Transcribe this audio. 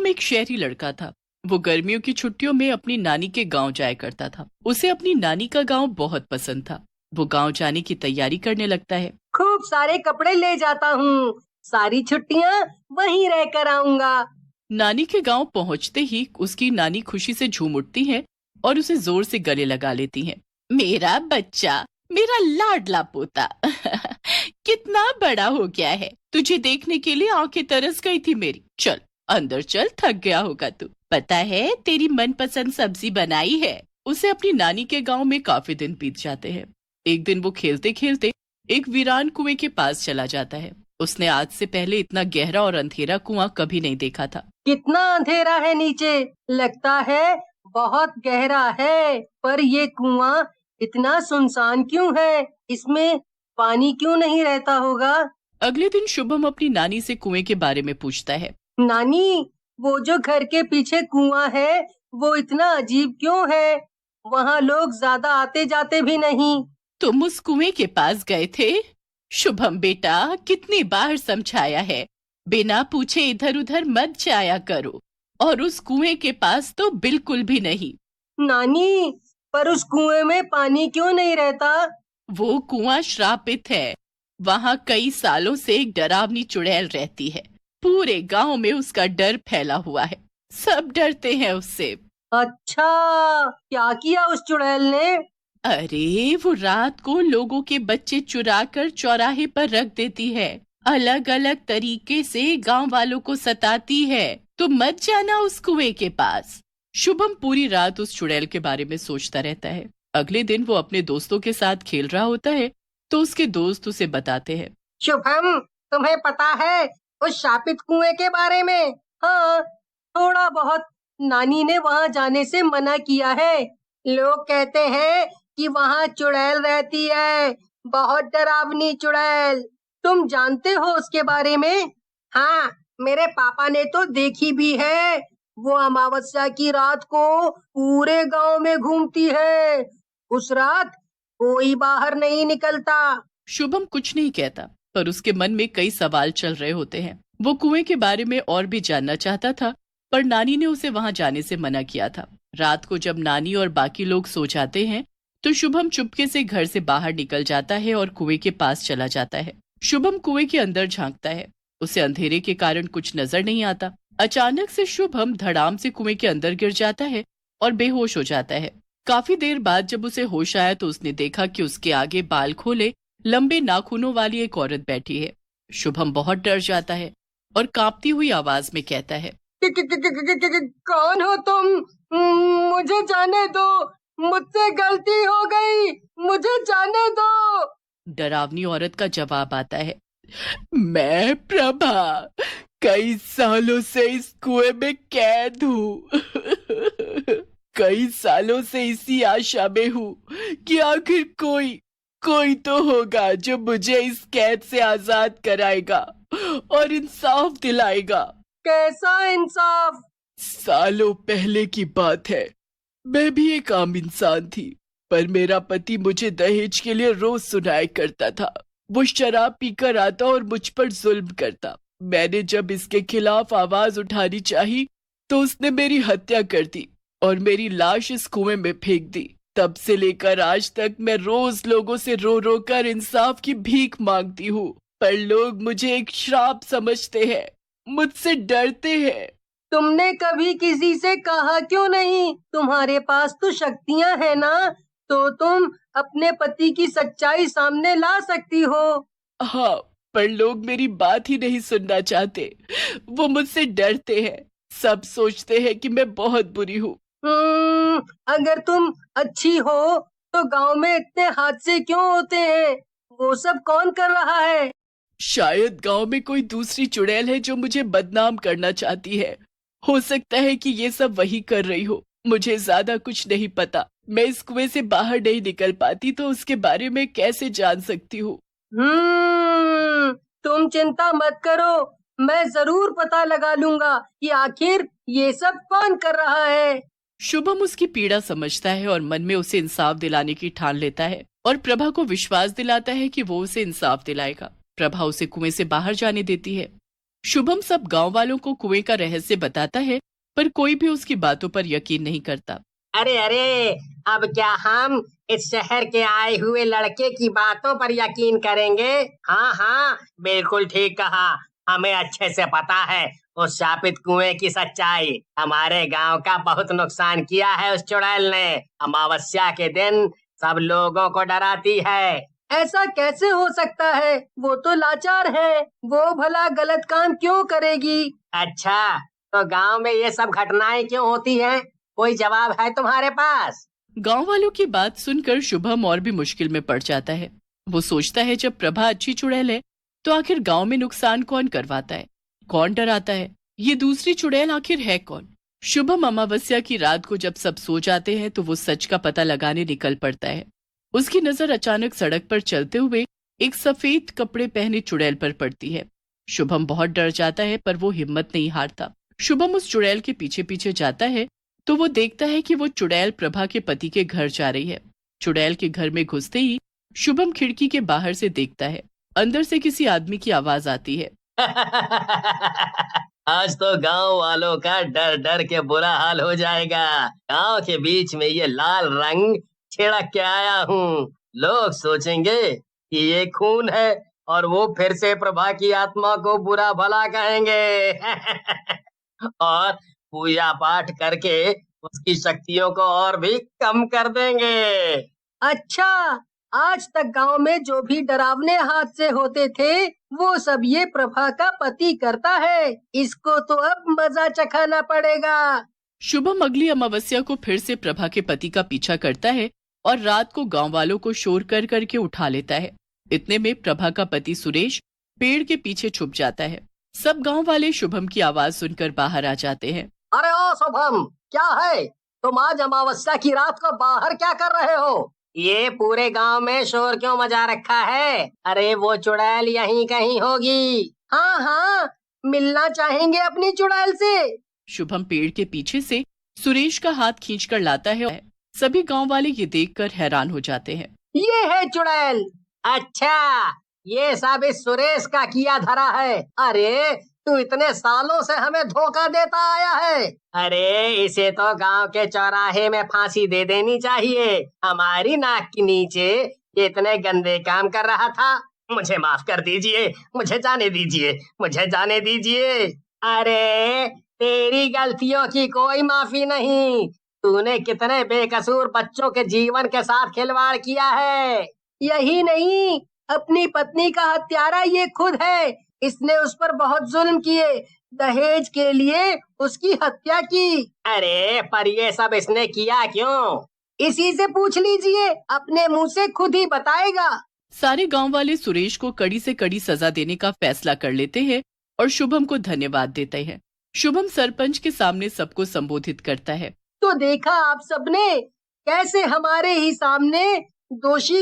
शुभम एक शहरी लड़का था। वो गर्मियों की छुट्टियों में अपनी नानी के गांव जाया करता था। उसे अपनी नानी का गांव बहुत पसंद था। वो गांव जाने की तैयारी करने लगता है। खूब सारे कपड़े ले जाता हूँ, सारी छुट्टियाँ वहीं रह कर आऊंगा। नानी के गांव पहुंचते ही उसकी नानी खुशी से झूम उठती है और उसे जोर से गले लगा लेती है। मेरा बच्चा, मेरा लाडला पोता कितना बड़ा हो गया है। तुझे देखने के लिए आंखें तरस गई थी मेरी। चल अंदर चल, थक गया होगा तू। पता है तेरी मनपसंद सब्जी बनाई है। उसे अपनी नानी के गांव में काफी दिन बीत जाते हैं। एक दिन वो खेलते खेलते एक वीरान कुएं के पास चला जाता है। उसने आज से पहले इतना गहरा और अंधेरा कुआं कभी नहीं देखा था। कितना अंधेरा है नीचे, लगता है बहुत गहरा है। पर ये कुआं इतना सुनसान क्यों है? इसमें पानी क्यों नहीं रहता होगा? अगले दिन शुभम अपनी नानी से कुएं के बारे में पूछता है। नानी, वो जो घर के पीछे कुआं है, वो इतना अजीब क्यों है? वहाँ लोग ज्यादा आते जाते भी नहीं। तुम उस कुएं के पास गए थे? शुभम बेटा, कितनी बार समझाया है, बिना पूछे इधर उधर मत जाया करो। और उस कुएं के पास तो बिल्कुल भी नहीं। नानी, पर उस कुएं में पानी क्यों नहीं रहता? वो कुआं श्रापित है। वहाँ कई सालों से एक डरावनी चुड़ैल रहती है। पूरे गांव में उसका डर फैला हुआ है। सब डरते हैं उससे। अच्छा, क्या किया उस चुड़ैल ने? अरे वो रात को लोगों के बच्चे चुरा कर चौराहे पर रख देती है। अलग अलग तरीके से गांव वालों को सताती है। तो मत जाना उस कुएं के पास। शुभम पूरी रात उस चुड़ैल के बारे में सोचता रहता है। अगले दिन वो अपने दोस्तों के साथ खेल रहा होता है तो उसके दोस्त उसे बताते हैं। शुभम, तुम्हें पता है उस शापित कुएं के बारे में? हाँ, थोड़ा बहुत। नानी ने वहाँ जाने से मना किया है। लोग कहते हैं कि वहाँ चुड़ैल रहती है, बहुत डरावनी चुड़ैल। तुम जानते हो उसके बारे में? हाँ, मेरे पापा ने तो देखी भी है। वो अमावस्या की रात को पूरे गांव में घूमती है। उस रात कोई बाहर नहीं निकलता। शुभम कुछ नहीं कहता, पर उसके मन में कई सवाल चल रहे होते हैं। वो कुएं के बारे में और भी जानना चाहता था, पर नानी ने उसे वहां जाने से मना किया था। रात को जब नानी और बाकी लोग सो जाते हैं तो शुभम चुपके से घर से बाहर निकल जाता है और कुएं के पास चला जाता है। शुभम कुएं के अंदर झांकता है। उसे अंधेरे के कारण कुछ नजर नहीं आता। अचानक से शुभम धड़ाम से कुएं के अंदर गिर जाता है और बेहोश हो जाता है। काफी देर बाद जब उसे होश आया तो उसने देखा कि उसके आगे बाल खोले लंबे नाखूनों वाली एक औरत बैठी है। शुभम बहुत डर जाता है और कांपती हुई आवाज में कहता है, कौन हो तुम? मुझे जाने दो, मुझसे गलती हो गई, मुझे जाने दो। डरावनी औरत का जवाब आता है, मैं प्रभा, कई सालों से इस कुएं में कैद हूँ। कई सालों से इसी आशा में हूँ कि आखिर कोई तो होगा जो मुझे इस कैद से आजाद कराएगा और इंसाफ दिलाएगा। कैसा इंसाफ? सालों पहले की बात है। मैं भी एक आम इंसान थी, पर मेरा पति मुझे दहेज के लिए रोज सुनाया करता था। वो शराब पीकर आता और मुझ पर जुल्म करता। मैंने जब इसके खिलाफ आवाज उठानी चाही तो उसने मेरी हत्या कर दी और मेरी लाश इस कुएं में फेंक दी। तब से लेकर आज तक मैं रोज लोगों से रो रो कर इंसाफ की भीख मांगती हूँ, पर लोग मुझे एक श्राप समझते हैं, मुझसे डरते हैं। तुमने कभी किसी से कहा क्यों नहीं? तुम्हारे पास तो शक्तियां है ना, तो तुम अपने पति की सच्चाई सामने ला सकती हो। हाँ, पर लोग मेरी बात ही नहीं सुनना चाहते। वो मुझसे डरते हैं। सब सोचते हैं कि मैं बहुत बुरी हूँ। अगर तुम अच्छी हो तो गांव में इतने हादसे क्यों होते हैं? वो सब कौन कर रहा है? शायद गांव में कोई दूसरी चुड़ैल है जो मुझे बदनाम करना चाहती है। हो सकता है कि ये सब वही कर रही हो। मुझे ज्यादा कुछ नहीं पता। मैं इस कुएं से बाहर नहीं निकल पाती तो उसके बारे में कैसे जान सकती हूँ। तुम चिंता मत करो, मैं जरूर पता लगा लूंगा कि आखिर ये सब कौन कर रहा है। शुभम उसकी पीड़ा समझता है और मन में उसे इंसाफ दिलाने की ठान लेता है और प्रभा को विश्वास दिलाता है कि वो उसे इंसाफ दिलाएगा। प्रभा उसे कुएं से बाहर जाने देती है। शुभम सब गांव वालों को कुएं का रहस्य बताता है, पर कोई भी उसकी बातों पर यकीन नहीं करता। अरे अरे, अब क्या हम इस शहर के आए हुए लड़के की बातों पर यकीन करेंगे? हाँ हाँ, बिल्कुल ठीक कहा। हमें अच्छे से पता है उस शापित कुएं की सच्चाई। हमारे गांव का बहुत नुकसान किया है उस चुड़ैल ने। अमावस्या के दिन सब लोगों को डराती है। ऐसा कैसे हो सकता है? वो तो लाचार है। वो भला गलत काम क्यों करेगी? अच्छा, तो गांव में ये सब घटनाएं क्यों होती हैं? कोई जवाब है तुम्हारे पास? गांव वालों की बात सुनकर शुभम और भी मुश्किल में पड़ जाता है। वो सोचता है जब प्रभा अच्छी चुड़ैल है तो आखिर गांव में नुकसान कौन करवाता है, कौन डराता है? ये दूसरी चुड़ैल आखिर है कौन? शुभम अमावस्या की रात को जब सब सो जाते हैं तो वो सच का पता लगाने निकल पड़ता है। उसकी नजर अचानक सड़क पर चलते हुए एक सफेद कपड़े पहने चुड़ैल पर पड़ती है। शुभम बहुत डर जाता है, पर वो हिम्मत नहीं हारता। शुभम उस चुड़ैल के पीछे पीछे जाता है तो वो देखता है कि वो चुड़ैल प्रभा के पति के घर जा रही है। चुड़ैल के घर में घुसते ही शुभम खिड़की के बाहर से देखता है, अंदर से किसी आदमी की आवाज आती है। आज तो गांव वालों का डर डर के बुरा हाल हो जाएगा। गांव के बीच में ये लाल रंग छिड़क के आया हूँ। लोग सोचेंगे कि ये खून है और वो फिर से प्रभा की आत्मा को बुरा भला कहेंगे। और पूजा पाठ करके उसकी शक्तियों को और भी कम कर देंगे। अच्छा, आज तक गांव में जो भी डरावने हादसे होते थे वो सब ये प्रभा का पति करता है। इसको तो अब मजा चखाना पड़ेगा। शुभम अगली अमावस्या को फिर से प्रभा के पति का पीछा करता है और रात को गांव वालों को शोर कर करके उठा लेता है। इतने में प्रभा का पति सुरेश पेड़ के पीछे छुप जाता है। सब गांव वाले शुभम की आवाज सुनकर बाहर आ जाते हैं। अरे ओ शुभम, क्या है? तुम आज अमावस्या की रात को बाहर क्या कर रहे हो? ये पूरे गांव में शोर क्यों मचा रखा है? अरे वो चुड़ैल यहीं कहीं होगी। हाँ हाँ, मिलना चाहेंगे अपनी चुड़ैल से। शुभम पेड़ के पीछे से सुरेश का हाथ खींचकर लाता है। सभी गांव वाले ये देखकर हैरान हो जाते हैं। ये है चुड़ैल। अच्छा, ये सब इस सुरेश का किया धरा है। अरे तू इतने सालों से हमें धोखा देता आया है। अरे इसे तो गांव के चौराहे में फांसी दे देनी चाहिए। हमारी नाक के नीचे ये इतने गंदे काम कर रहा था। मुझे माफ कर दीजिए, मुझे जाने दीजिए, मुझे जाने दीजिए। अरे तेरी गलतियों की कोई माफी नहीं। तूने कितने बेकसूर बच्चों के जीवन के साथ खिलवाड़ किया है। यही नहीं, अपनी पत्नी का हत्यारा ये खुद है। इसने उस पर बहुत जुल्म किए, दहेज के लिए उसकी हत्या की। अरे पर ये सब इसने किया क्यों? इसी से पूछ लीजिए, अपने मुंह से खुद ही बताएगा। सारे गांव वाले सुरेश को कड़ी से कड़ी सजा देने का फैसला कर लेते हैं और शुभम को धन्यवाद देते हैं। शुभम सरपंच के सामने सबको संबोधित करता है। तो देखा आप सबने कैसे हमारे ही सामने दोषी